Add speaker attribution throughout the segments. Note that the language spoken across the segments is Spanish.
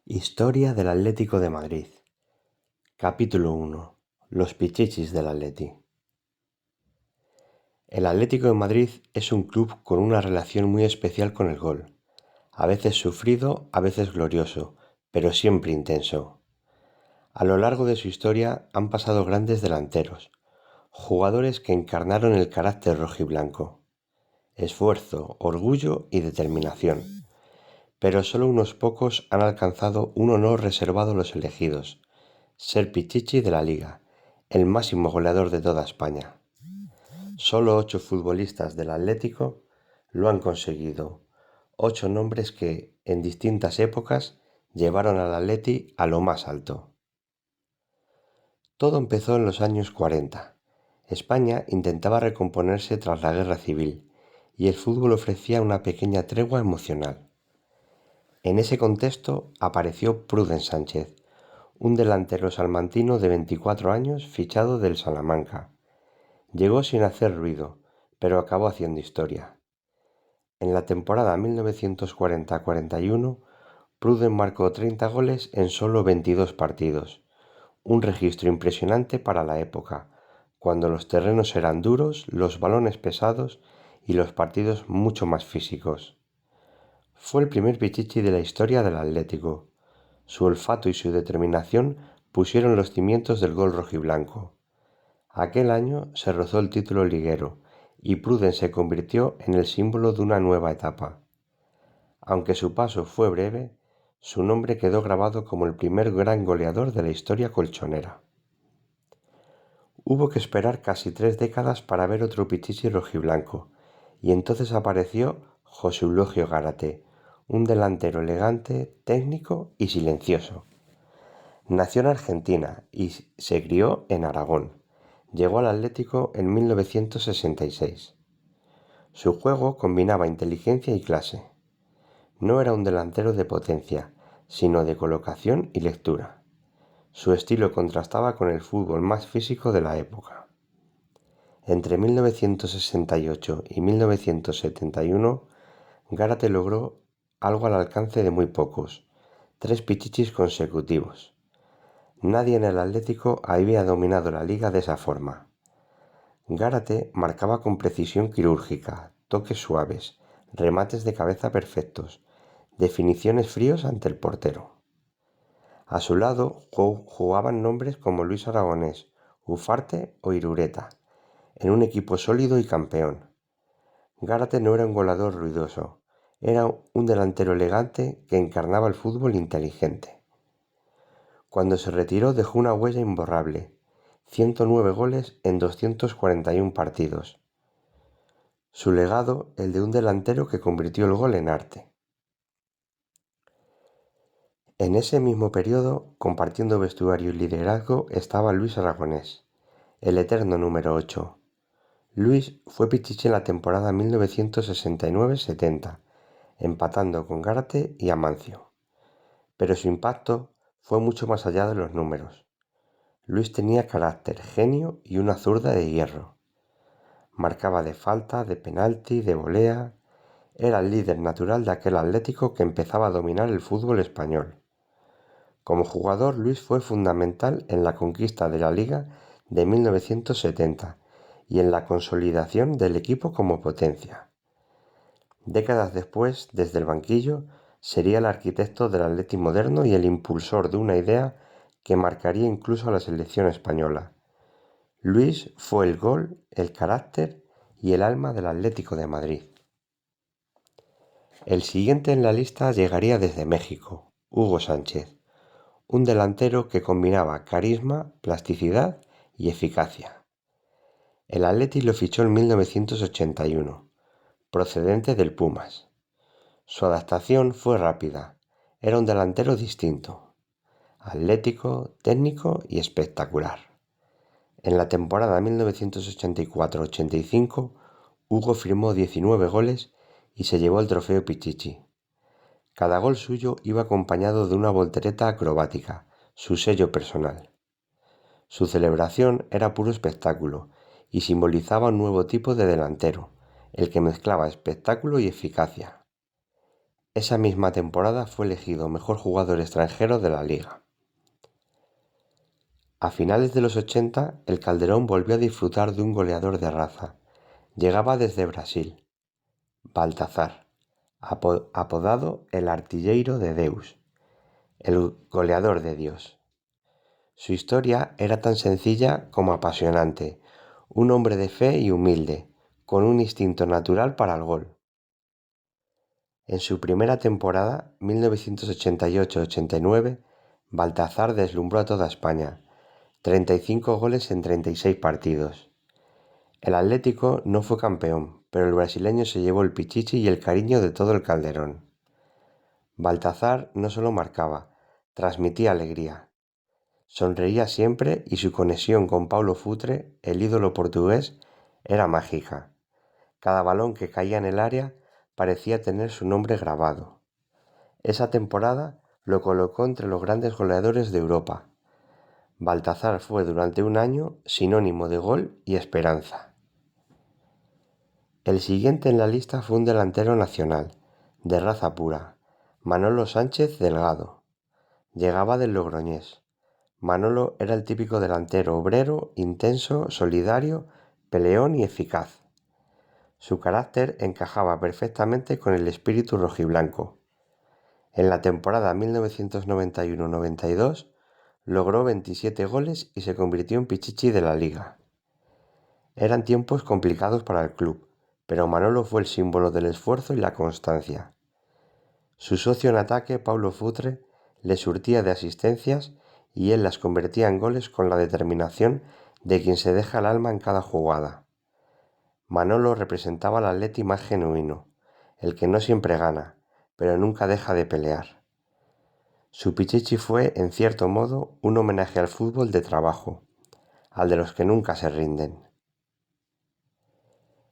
Speaker 1: Historia del Atlético de Madrid. Capítulo 1. Los Pichichis del Atleti. El Atlético de Madrid es un club con una relación muy especial con el gol, a veces sufrido, a veces glorioso, pero siempre intenso. A lo largo de su historia han pasado grandes delanteros, jugadores que encarnaron el carácter rojiblanco, esfuerzo, orgullo y determinación. Pero solo unos pocos han alcanzado un honor reservado a los elegidos: ser Pichichi de la Liga, el máximo goleador de toda España. Solo 8 futbolistas del Atlético lo han conseguido. 8 nombres que, en distintas épocas, llevaron al Atleti a lo más alto. Todo empezó en los años 40. España intentaba recomponerse tras la Guerra Civil y el fútbol ofrecía una pequeña tregua emocional. En ese contexto apareció Prudence Sánchez, un delantero salmantino de 24 años fichado del Salamanca. Llegó sin hacer ruido, pero acabó haciendo historia. En la temporada 1940-41, Prudence marcó 30 goles en solo 22 partidos, un registro impresionante para la época, cuando los terrenos eran duros, los balones pesados y los partidos mucho más físicos. Fue el primer Pichichi de la historia del Atlético. Su olfato y su determinación pusieron los cimientos del gol rojiblanco. Aquel año se rozó el título liguero y Prudence se convirtió en el símbolo de una nueva etapa. Aunque su paso fue breve, su nombre quedó grabado como el primer gran goleador de la historia colchonera. Hubo que esperar casi 3 décadas para ver otro Pichichi rojiblanco, y entonces apareció José Eulogio Gárate, un delantero elegante, técnico y silencioso. Nació en Argentina y se crió en Aragón. Llegó al Atlético en 1966. Su juego combinaba inteligencia y clase. No era un delantero de potencia, sino de colocación y lectura. Su estilo contrastaba con el fútbol más físico de la época. Entre 1968 y 1971, Gárate logró algo al alcance de muy pocos: 3 pichichis consecutivos. Nadie en el Atlético había dominado la liga de esa forma. Gárate marcaba con precisión quirúrgica, toques suaves, remates de cabeza perfectos, definiciones fríos ante el portero. A su lado jugaban nombres como Luis Aragonés, Ufarte o Irureta, en un equipo sólido y campeón. Gárate no era un goleador ruidoso, era un delantero elegante que encarnaba el fútbol inteligente. Cuando se retiró dejó una huella imborrable: 109 goles en 241 partidos. Su legado, el de un delantero que convirtió el gol en arte. En ese mismo periodo, compartiendo vestuario y liderazgo, estaba Luis Aragonés, el eterno número 8. Luis fue Pichichi en la temporada 1969-70, empatando con Gárate y Amancio. Pero su impacto fue mucho más allá de los números. Luis tenía carácter, genio y una zurda de hierro. Marcaba de falta, de penalti, de volea. Era el líder natural de aquel Atlético que empezaba a dominar el fútbol español. Como jugador, Luis fue fundamental en la conquista de la Liga de 1970 y en la consolidación del equipo como potencia. Décadas después, desde el banquillo, sería el arquitecto del Atleti moderno y el impulsor de una idea que marcaría incluso a la selección española. Luis fue el gol, el carácter y el alma del Atlético de Madrid. El siguiente en la lista llegaría desde México: Hugo Sánchez, un delantero que combinaba carisma, plasticidad y eficacia. El Atleti lo fichó en 1981, procedente del Pumas. Su adaptación fue rápida, era un delantero distinto, atlético, técnico y espectacular. En la temporada 1984-85, Hugo firmó 19 goles y se llevó el trofeo Pichichi. Cada gol suyo iba acompañado de una voltereta acrobática, su sello personal. Su celebración era puro espectáculo y simbolizaba un nuevo tipo de delantero, el que mezclaba espectáculo y eficacia. Esa misma temporada fue elegido mejor jugador extranjero de la liga. A finales de los 80, el Calderón volvió a disfrutar de un goleador de raza. Llegaba desde Brasil, Baltazar, apodado el Artilleiro de Deus, el goleador de Dios. Su historia era tan sencilla como apasionante, un hombre de fe y humilde, con un instinto natural para el gol. En su primera temporada, 1988-89, Baltazar deslumbró a toda España, 35 goles en 36 partidos. El Atlético no fue campeón, pero el brasileño se llevó el pichichi y el cariño de todo el Calderón. Baltazar no solo marcaba, transmitía alegría. Sonreía siempre y su conexión con Paulo Futre, el ídolo portugués, era mágica. Cada balón que caía en el área parecía tener su nombre grabado. Esa temporada lo colocó entre los grandes goleadores de Europa. Baltazar fue durante un año sinónimo de gol y esperanza. El siguiente en la lista fue un delantero nacional, de raza pura, Manolo Sánchez Delgado. Llegaba del Logroñés. Manolo era el típico delantero obrero, intenso, solidario, peleón y eficaz. Su carácter encajaba perfectamente con el espíritu rojiblanco. En la temporada 1991-92 logró 27 goles y se convirtió en pichichi de la liga. Eran tiempos complicados para el club, pero Manolo fue el símbolo del esfuerzo y la constancia. Su socio en ataque, Paulo Futre, le surtía de asistencias y él las convertía en goles con la determinación de quien se deja el alma en cada jugada. Manolo representaba al atleti más genuino, el que no siempre gana, pero nunca deja de pelear. Su pichichi fue, en cierto modo, un homenaje al fútbol de trabajo, al de los que nunca se rinden.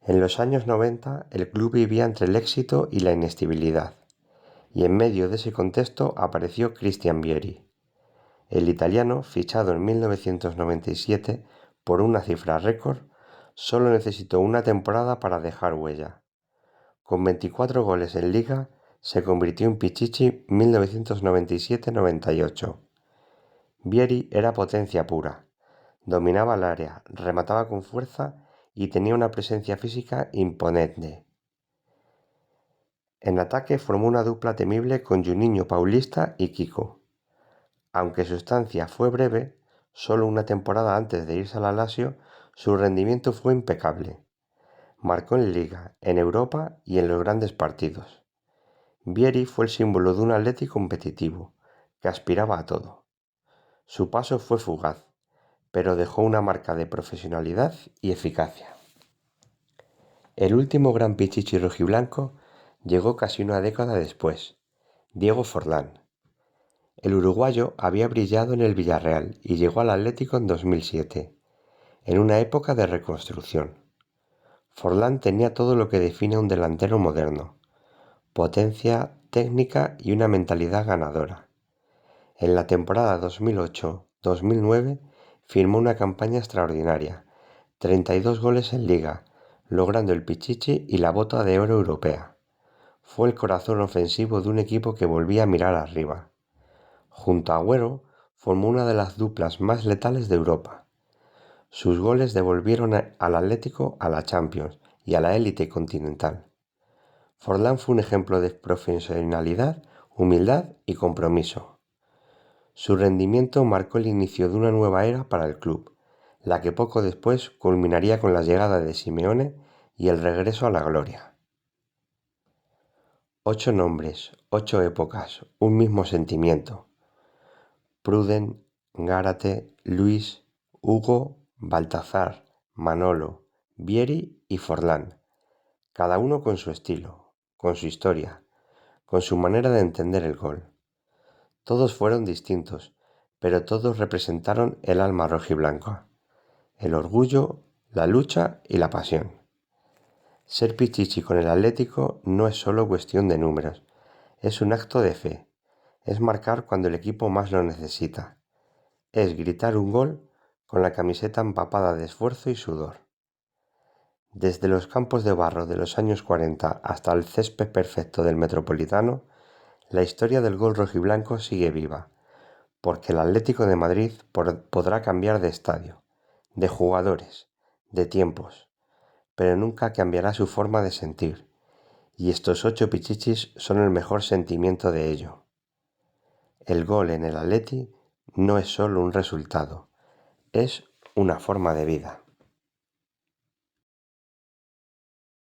Speaker 1: En los años 90, el club vivía entre el éxito y la inestabilidad, y en medio de ese contexto apareció Christian Vieri. El italiano, fichado en 1997 por una cifra récord, solo necesitó una temporada para dejar huella. Con 24 goles en Liga, se convirtió en Pichichi 1997-98. Vieri era potencia pura. Dominaba el área, remataba con fuerza y tenía una presencia física imponente. En ataque formó una dupla temible con Juninho Paulista y Kiko. Aunque su estancia fue breve, solo una temporada antes de irse al Lazio, su rendimiento fue impecable. Marcó en Liga, en Europa y en los grandes partidos. Vieri fue el símbolo de un atleti competitivo, que aspiraba a todo. Su paso fue fugaz, pero dejó una marca de profesionalidad y eficacia. El último gran pichichi rojiblanco llegó casi una década después, Diego Forlán. El uruguayo había brillado en el Villarreal y llegó al Atlético en 2007, en una época de reconstrucción. Forlán tenía todo lo que define a un delantero moderno: potencia, técnica y una mentalidad ganadora. En la temporada 2008-2009 firmó una campaña extraordinaria, 32 goles en Liga, logrando el Pichichi y la Bota de Oro europea. Fue el corazón ofensivo de un equipo que volvía a mirar arriba. Junto a Agüero, formó una de las duplas más letales de Europa. Sus goles devolvieron al Atlético a la Champions y a la élite continental. Forlán fue un ejemplo de profesionalidad, humildad y compromiso. Su rendimiento marcó el inicio de una nueva era para el club, la que poco después culminaría con la llegada de Simeone y el regreso a la gloria. 8 nombres, 8 épocas, un mismo sentimiento. Pruden, Gárate, Luis, Hugo, Baltazar, Manolo, Vieri y Forlán, cada uno con su estilo, con su historia, con su manera de entender el gol. Todos fueron distintos, pero todos representaron el alma rojiblanca, el orgullo, la lucha y la pasión. Ser pichichi con el Atlético no es solo cuestión de números, es un acto de fe, es marcar cuando el equipo más lo necesita, es gritar un gol con la camiseta empapada de esfuerzo y sudor. Desde los campos de barro de los años 40 hasta el césped perfecto del Metropolitano, La historia del gol rojiblanco sigue viva, porque el Atlético de Madrid podrá cambiar de estadio, de jugadores, de tiempos, pero nunca cambiará su forma de sentir, y estos 8 pichichis son el mejor sentimiento de ello. El gol en el Atleti no es solo un resultado, es una forma de vida.